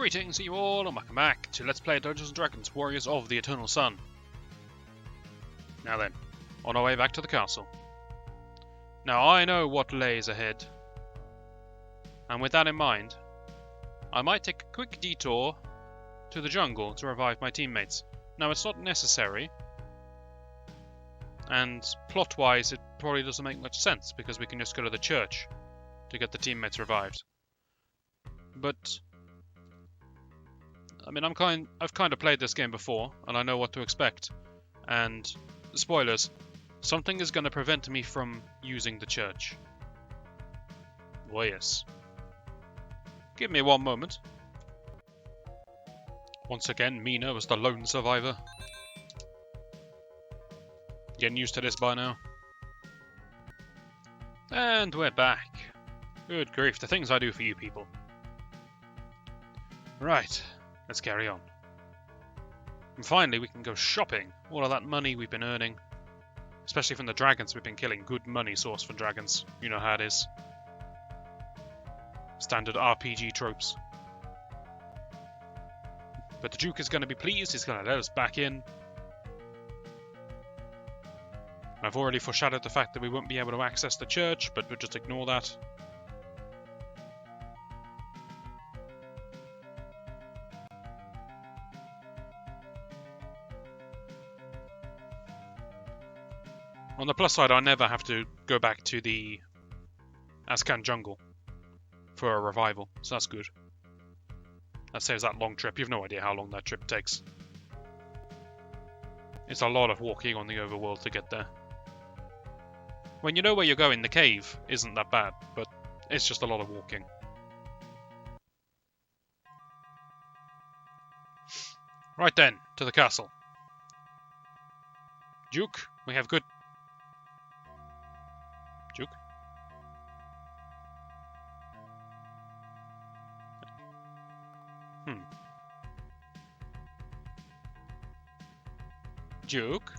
Greetings to you all, and welcome back to Let's Play Dungeons & Dragons Warriors of the Eternal Sun. Now then, on our way back to the castle. Now I know what lays ahead, and with that in mind, I might take a quick detour to the jungle to revive my teammates. Now it's not necessary, and plot-wise it probably doesn't make much sense, because we can just go to the church to get the teammates revived. But I mean, I've kind of played this game before, and I know what to expect. And, spoilers, something is going to prevent me from using the church. Oh yes. Give me one moment. Once again, Mina was the lone survivor. Getting used to this by now. And we're back. Good grief, the things I do for you people. Right. Let's carry on. And finally, we can go shopping. All of that money we've been earning, especially from the dragons we've been killing. Good money source for dragons. You know how it is. Standard RPG tropes. But the Duke is going to be pleased. He's going to let us back in. I've already foreshadowed the fact that we won't be able to access the church, but we'll just ignore that. On the plus side, I never have to go back to the Aztecs jungle for a revival, so that's good. That saves that long trip. You've no idea how long that trip takes. It's a lot of walking on the overworld to get there. When you know where you're going, the cave isn't that bad, but it's just a lot of walking. Right then, to the castle. Duke, we have good... Duke? Duke?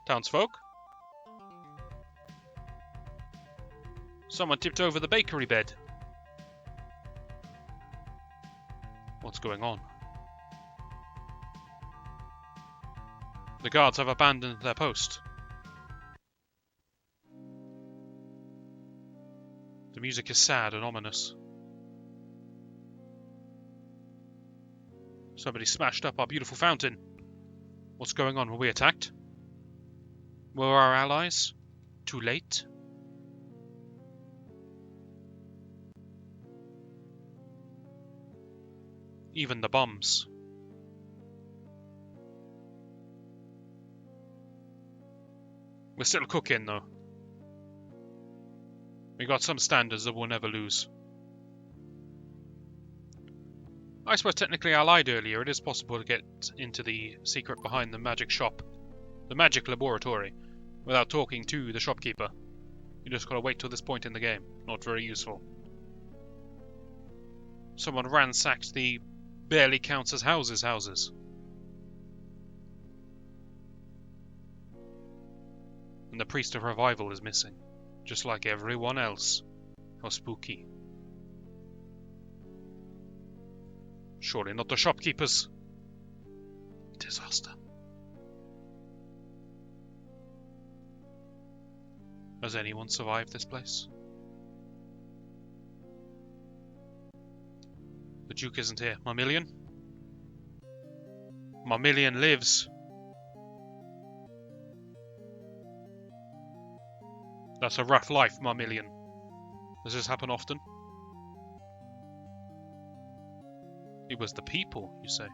Townsfolk? Someone tipped over the bakery bed. What's going on? The guards have abandoned their post. The music is sad and ominous. Somebody smashed up our beautiful fountain. What's going on? Were we attacked? Were our allies too late? Even the bombs. We're still cooking though. We got some standards that we'll never lose. I suppose technically I lied earlier. It is possible to get into the secret behind the magic shop, the magic laboratory, without talking to the shopkeeper. You just gotta wait till this point in the game. Not very useful. Someone ransacked the barely counts as houses. And the priest of revival is missing. Just like everyone else. How spooky. Surely not the shopkeepers. Disaster. Has anyone survived this place? The Duke isn't here. Marmillion? Marmillion lives. That's a rough life, Marmillion. Does this happen often? It was the people, you say?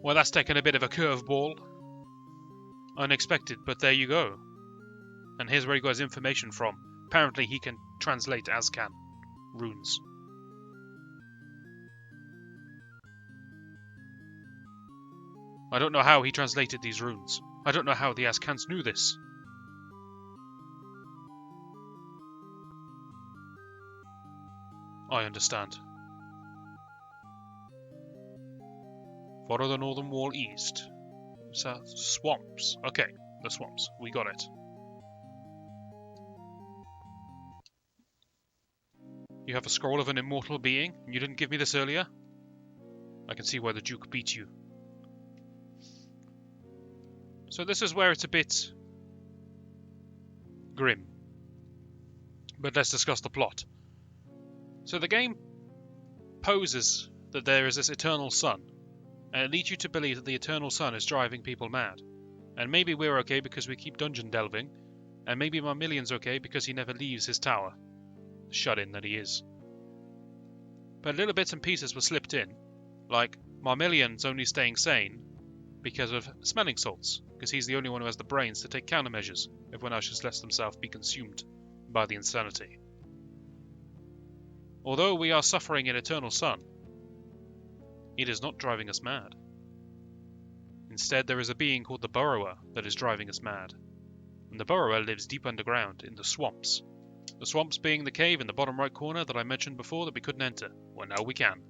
Well, that's taken a bit of a curveball. Unexpected, but there you go. And here's where he got his information from. Apparently he can translate Azcan runes. I don't know how he translated these runes. I don't know how the Azcans knew this. I understand. Follow the northern wall east. South swamps. Okay, the swamps. We got it. You have a scroll of an immortal being? You didn't give me this earlier? I can see why the Duke beat you. So this is where it's a bit grim. But let's discuss the plot. So the game poses that there is this eternal sun, and it leads you to believe that the eternal sun is driving people mad. And maybe we're okay because we keep dungeon delving, and maybe Marmillion's okay because he never leaves his tower. Shut-in that he is. But little bits and pieces were slipped in, like Marmillion's only staying sane because of smelling salts, because he's the only one who has the brains to take countermeasures. Everyone else just lets themselves be consumed by the insanity. Although we are suffering an eternal sun, it is not driving us mad. Instead, there is a being called the Burrower that is driving us mad. And the Burrower lives deep underground in the swamps. The swamps being the cave in the bottom right corner that I mentioned before that we couldn't enter. Well, now we can.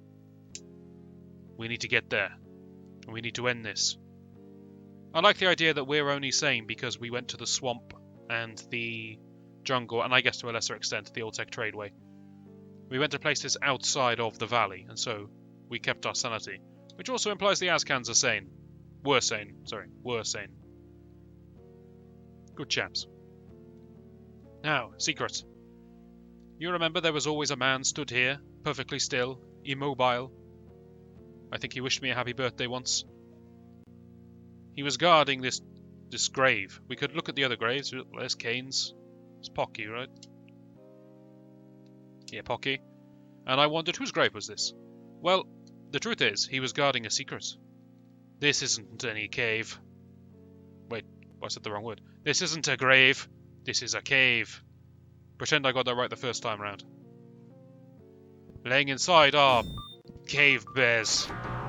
We need to get there. And we need to end this. I like the idea that we're only sane because we went to the swamp and the jungle, and I guess to a lesser extent the Old Tech Tradeway. We went to places outside of the valley, and so we kept our sanity. Which also implies the Azcans are sane. Were sane. Good chaps. Now, secret. You remember there was always a man stood here, perfectly still, immobile. I think he wished me a happy birthday once. He was guarding this grave. We could look at the other graves. There's Kane's. It's Pocky, right? Yeah, Pocky. And I wondered whose grave was this? Well, the truth is, he was guarding a secret. This isn't any cave. Wait, I said the wrong word. This isn't a grave. This is a cave. Pretend I got that right the first time round. Laying inside are cave bears.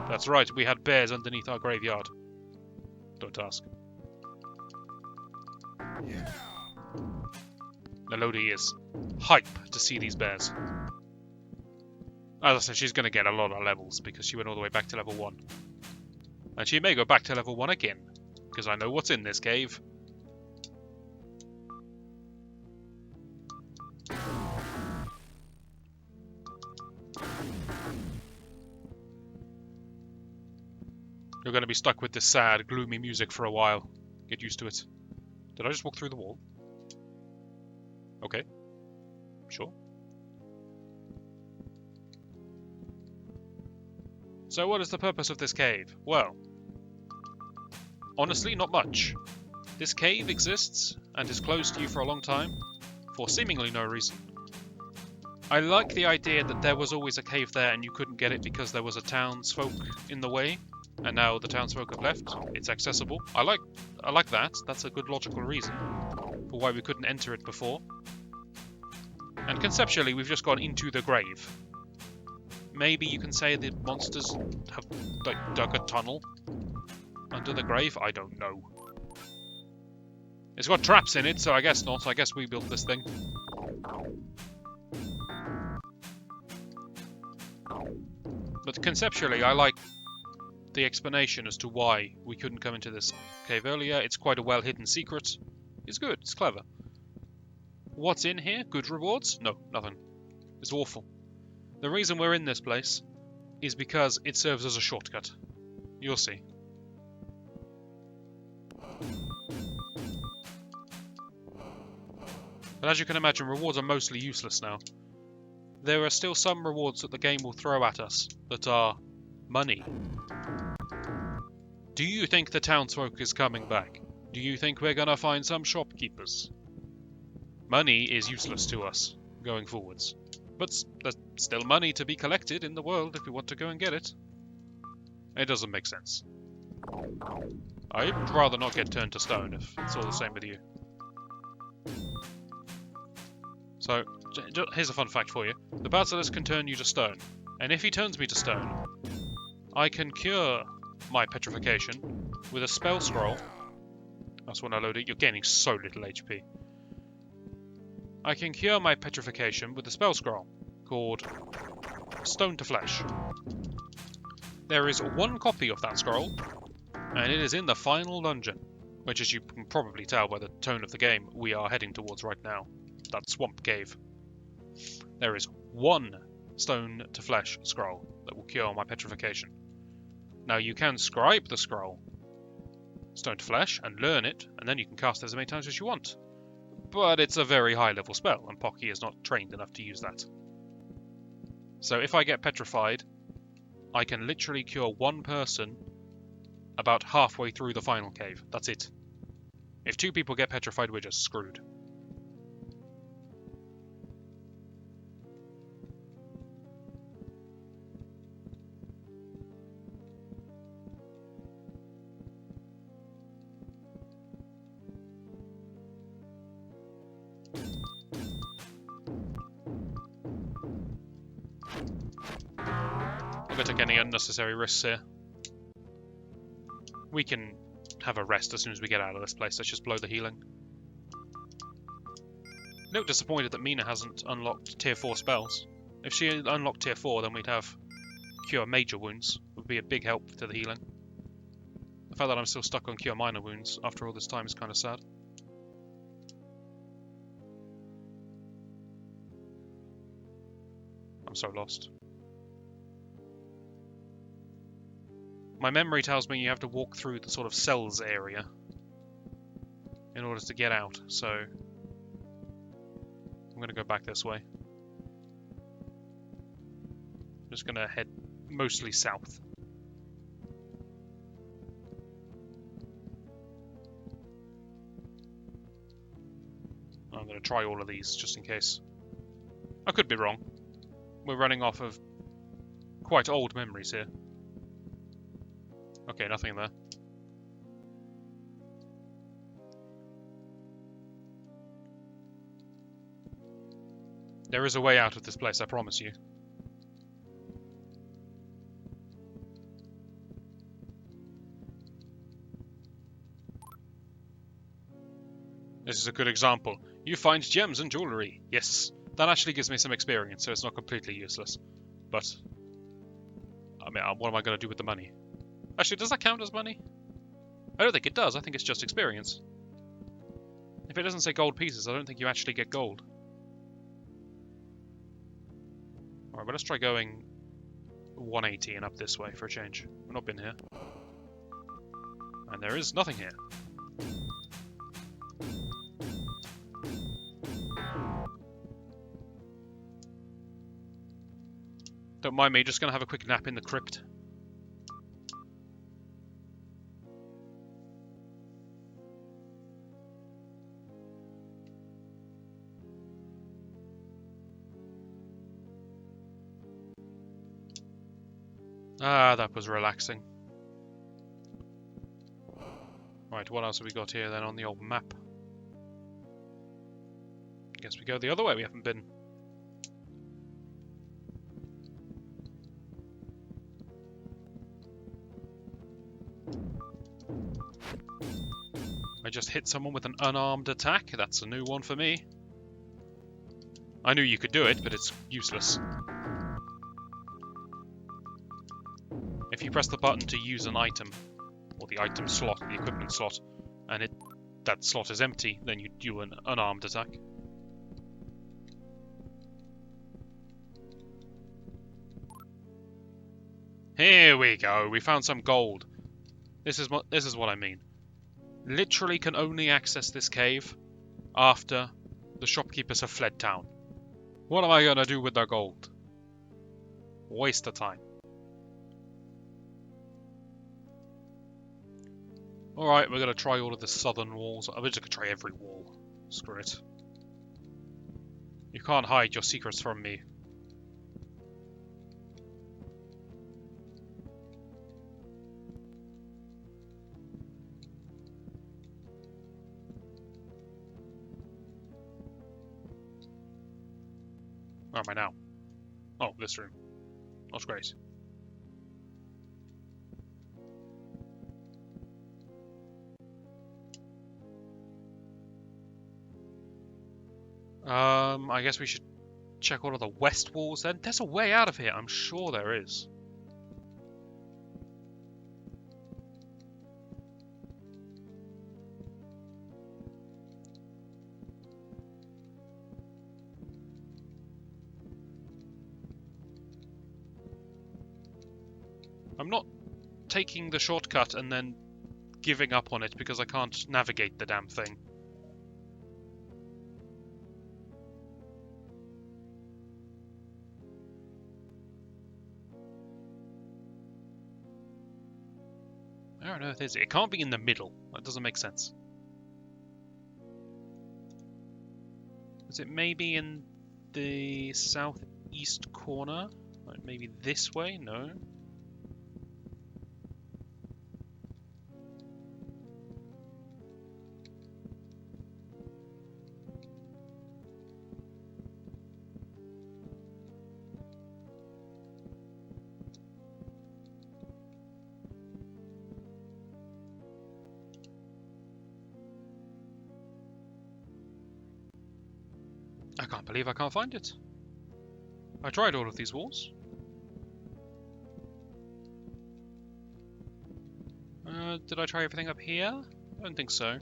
That's right, we had bears underneath our graveyard. Don't ask. Yeah. Elodie is hype to see these bears. As I said, she's going to get a lot of levels because she went all the way back to level 1. And she may go back to level 1 again, because I know what's in this cave. You're going to be stuck with this sad, gloomy music for a while. Get used to it. Did I just walk through the wall? Okay. Sure. So what is the purpose of this cave? Well, honestly, not much. This cave exists and is closed to you for a long time, for seemingly no reason. I like the idea that there was always a cave there and you couldn't get it because there was a townsfolk in the way, and now the townsfolk have left. It's accessible. I like that. That's a good logical reason for why we couldn't enter it before. And conceptually, we've just gone into the grave. Maybe you can say the monsters have dug a tunnel under the grave? I don't know. It's got traps in it, so I guess not. I guess we built this thing. But conceptually, I like the explanation as to why we couldn't come into this cave earlier. It's quite a well-hidden secret. It's good. It's clever. What's in here? Good rewards? No, nothing. It's awful. The reason we're in this place is because it serves as a shortcut. You'll see. But as you can imagine, rewards are mostly useless now. There are still some rewards that the game will throw at us that are money. Do you think the townsfolk is coming back? Do you think we're gonna find some shopkeepers? Money is useless to us going forwards. But there's still money to be collected in the world if we want to go and get it. It doesn't make sense. I'd rather not get turned to stone if it's all the same with you. So, here's a fun fact for you. The Basilisk can turn you to stone. And if he turns me to stone, I can cure my petrification with a spell scroll. That's when I load it. You're gaining so little HP. I can cure my petrification with a spell scroll called Stone to Flesh. There is one copy of that scroll, and it is in the final dungeon, which, as you can probably tell by the tone of the game, we are heading towards right now. That swamp cave. There is one stone to flesh scroll that will cure my petrification. Now you can scribe the scroll stone to flesh and learn it, and then you can cast it as many times as you want. But it's a very high level spell, and Pocky is not trained enough to use that. So if I get petrified, I can literally cure one person about halfway through the final cave. That's it. If two people get petrified, we're just screwed. I'm going to take any unnecessary risks here. We can have a rest as soon as we get out of this place. Let's just blow the healing. A little disappointed that Mina hasn't unlocked tier 4 spells. If she unlocked tier 4, then we'd have cure major wounds. It would be a big help to the healing. The fact that I'm still stuck on cure minor wounds after all this time is kind of sad. I'm so lost. My memory tells me you have to walk through the sort of cells area in order to get out, so I'm going to go back this way. I'm just going to head mostly south. I'm going to try all of these just in case. I could be wrong. We're running off of quite old memories here. Okay, nothing there. There is a way out of this place, I promise you. This is a good example. You find gems and jewellery. Yes, that actually gives me some experience, so it's not completely useless. But, I mean, what am I going to do with the money? Actually, does that count as money? I don't think it does. I think it's just experience. If it doesn't say gold pieces, I don't think you actually get gold. Alright, well, let's try going 180 and up this way for a change. We've not been here. And there is nothing here. Don't mind me, just going to have a quick nap in the crypt. Ah, that was relaxing. Right, what else have we got here then on the old map? Guess we go the other way, we haven't been. I just hit someone with an unarmed attack. That's a new one for me. I knew you could do it, but it's useless. If you press the button to use an item, or the item slot, the equipment slot, and that slot is empty, then you do an unarmed attack. Here we go. We found some gold. This is what I mean. Literally can only access this cave after the shopkeepers have fled town. What am I going to do with their gold? Waste of time. Alright, we're going to try all of the southern walls. I'm just going to try every wall. Screw it. You can't hide your secrets from me. Where am I now? Oh, this room. That's great. I guess we should check all of the west walls then. There's a way out of here, I'm sure there is. I'm not taking the shortcut and then giving up on it because I can't navigate the damn thing. Where on earth is it? It can't be in the middle. That doesn't make sense. Is it maybe in the southeast corner? Like maybe this way? No. I can't believe I can't find it. I tried all of these walls. Did I try everything up here? I don't think so.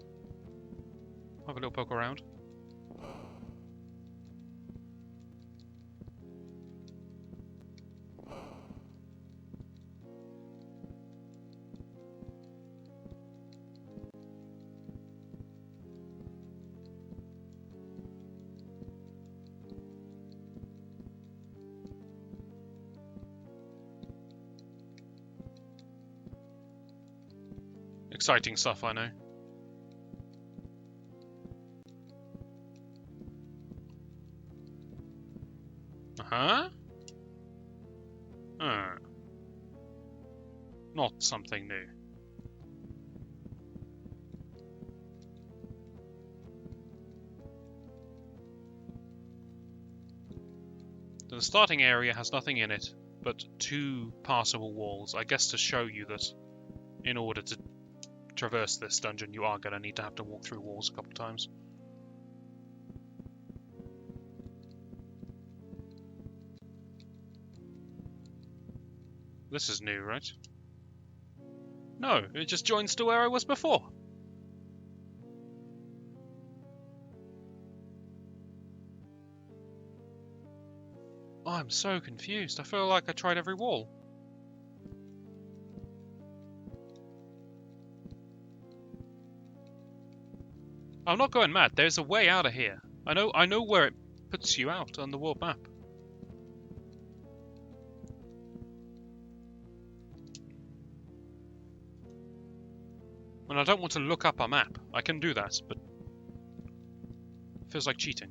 Have a little poke around. Exciting stuff, I know. Uh-huh. Not something new. The starting area has nothing in it but 2 passable walls, I guess to show you that in order to traverse this dungeon you are going to need to have to walk through walls a couple of times. This is new, right? No, it just joins to where I was before. Oh, I'm so confused. I feel like I tried every wall. I'm not going mad. There's a way out of here. I know where it puts you out on the world map. And I don't want to look up a map. I can do that, but it feels like cheating.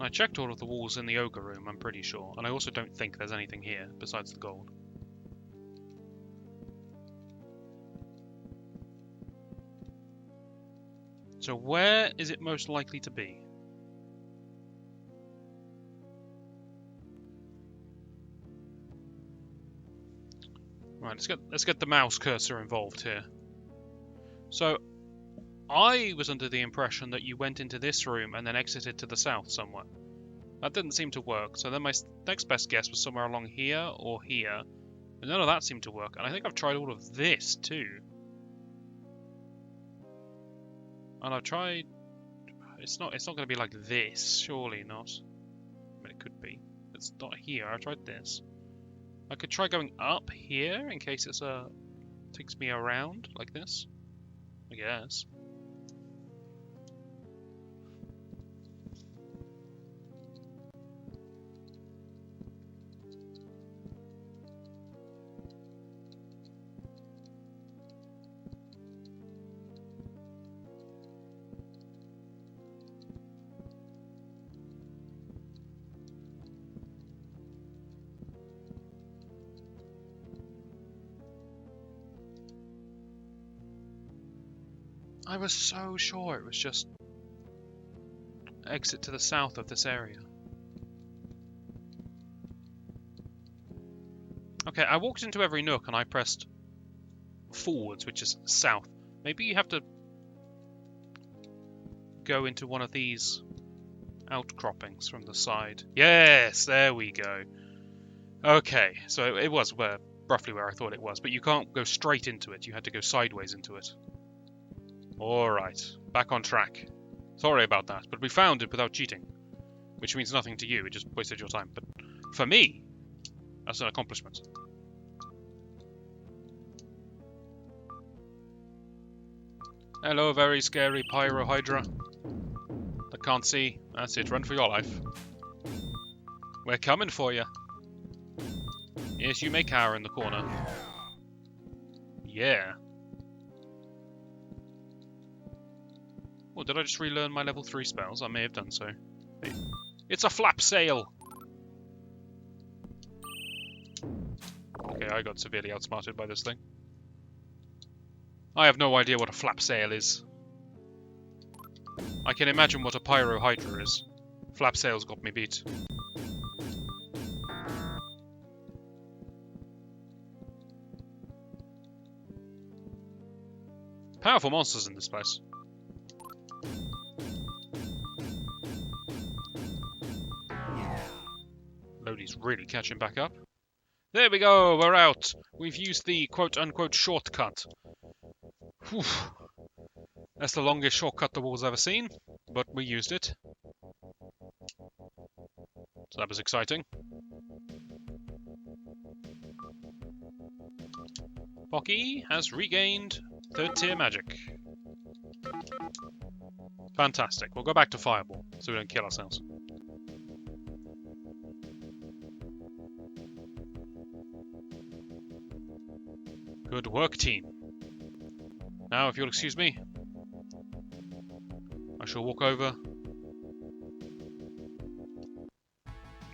I checked all of the walls in the ogre room, I'm pretty sure, and I also don't think there's anything here besides the gold. So where is it most likely to be? Right, let's get the mouse cursor involved here. So I was under the impression that you went into this room and then exited to the south somewhere. That didn't seem to work, so then my next best guess was somewhere along here or here. And none of that seemed to work, and I think I've tried all of this too. And I've tried... It's not going to be like this, surely not. I mean, it could be. It's not here, I tried this. I could try going up here in case it's takes me around like this, I guess. I was so sure it was just exit to the south of this area. Okay, I walked into every nook and I pressed forwards, which is south. Maybe you have to go into one of these outcroppings from the side. Yes, there we go. Okay, so it was roughly where I thought it was, but you can't go straight into it. You had to go sideways into it. Alright, back on track. Sorry about that, but we found it without cheating. Which means nothing to you, it just wasted your time. But for me, that's an accomplishment. Hello, very scary Pyro Hydra. That can't see. That's it, run for your life. We're coming for you. Yes, you may cower in the corner. Yeah. Oh, did I just relearn my level 3 spells? I may have done so. Hey. It's a flap sail! Okay, I got severely outsmarted by this thing. I have no idea what a flap sail is. I can imagine what a Pyro Hydra is. Flap sails got me beat. Powerful monsters in this place. Lodi's really catching back up. There we go, we're out. We've used the quote-unquote shortcut. Whew. That's the longest shortcut the war's ever seen, but we used it. So that was exciting. Pocky has regained 3rd tier magic. Fantastic. We'll go back to Fireball, so we don't kill ourselves. Good work, team. Now, if you'll excuse me, I shall walk over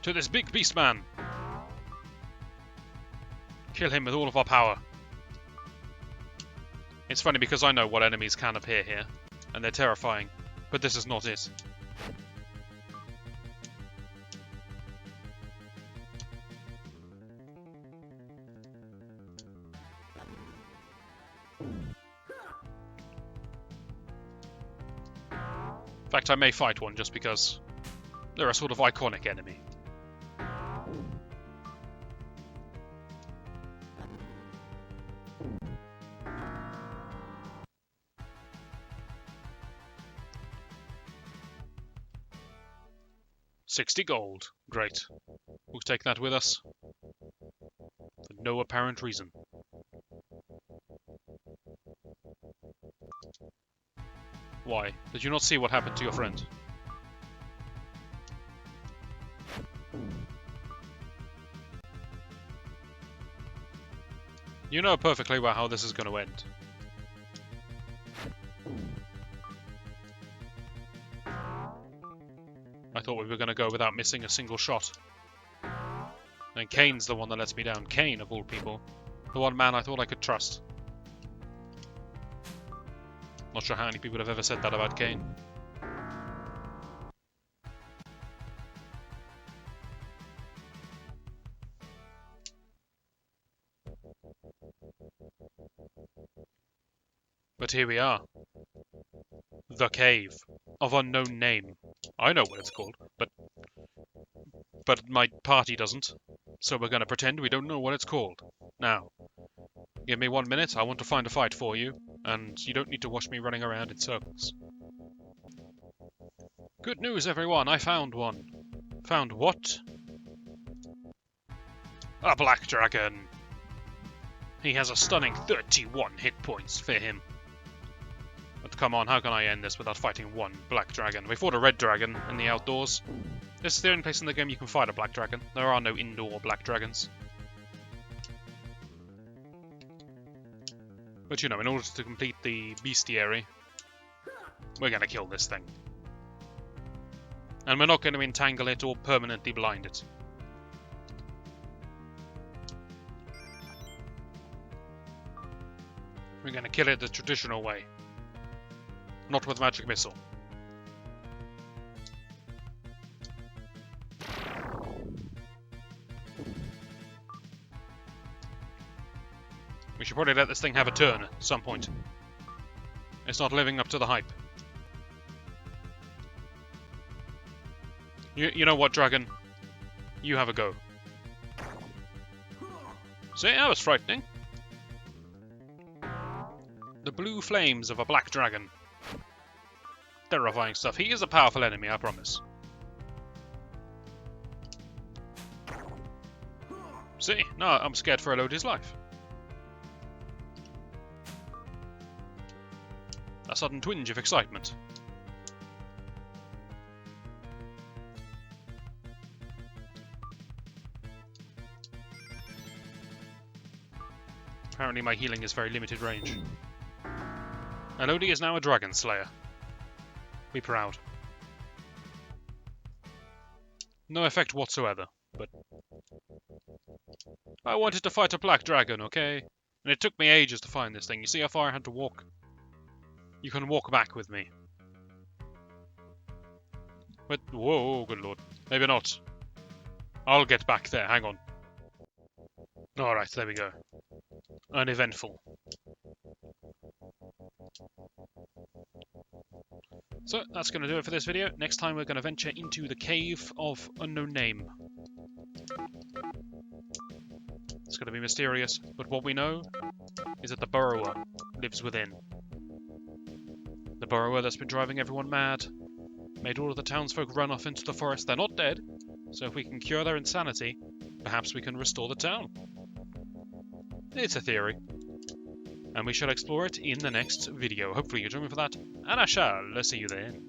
to this big Beastman. Kill him with all of our power. It's funny because I know what enemies can appear here, and they're terrifying, but this is not it. In fact, I may fight one just because they're a sort of iconic enemy. $60 gold. Great. We'll take that with us. For no apparent reason. Why? Did you not see what happened to your friend? You know perfectly well how this is going to end. I thought we were going to go without missing a single shot. And Kane's the one that lets me down. Kane, of all people. The one man I thought I could trust. Not sure how many people have ever said that about Kane. But here we are. The Cave of Unknown Name. I know what it's called, but my party doesn't. So we're gonna pretend we don't know what it's called. Now, give me 1 minute, I want to find a fight for you, and you don't need to watch me running around in circles. Good news, everyone, I found one. Found what? A black dragon! He has a stunning 31 hit points for him. But come on, how can I end this without fighting one black dragon? We fought a red dragon in the outdoors. This is the only place in the game you can fight a black dragon. There are no indoor black dragons. But you know, in order to complete the bestiary, we're gonna kill this thing. And we're not going to entangle it or permanently blind it. We're going to kill it the traditional way. Not with magic missile. We should probably let this thing have a turn at some point. It's not living up to the hype. You know what, dragon? You have a go. See, that was frightening. The blue flames of a black dragon. Terrifying stuff. He is a powerful enemy, I promise. See? No, I'm scared for Elodie's life. A sudden twinge of excitement. Apparently my healing is very limited range. Elodie is now a dragon slayer. Be proud. No effect whatsoever, but... I wanted to fight a black dragon, okay? And it took me ages to find this thing. You see how far I had to walk? You can walk back with me. But, whoa, good lord. Maybe not. I'll get back there, hang on. Alright, there we go. Uneventful. So, that's going to do it for this video. Next time we're going to venture into the Cave of Unknown Name. It's going to be mysterious, but what we know is that the Burrower lives within. The Burrower that's been driving everyone mad, made all of the townsfolk run off into the forest. They're not dead, so if we can cure their insanity, perhaps we can restore the town. It's a theory. And we shall explore it in the next video. Hopefully you join me for that, and I shall see you then.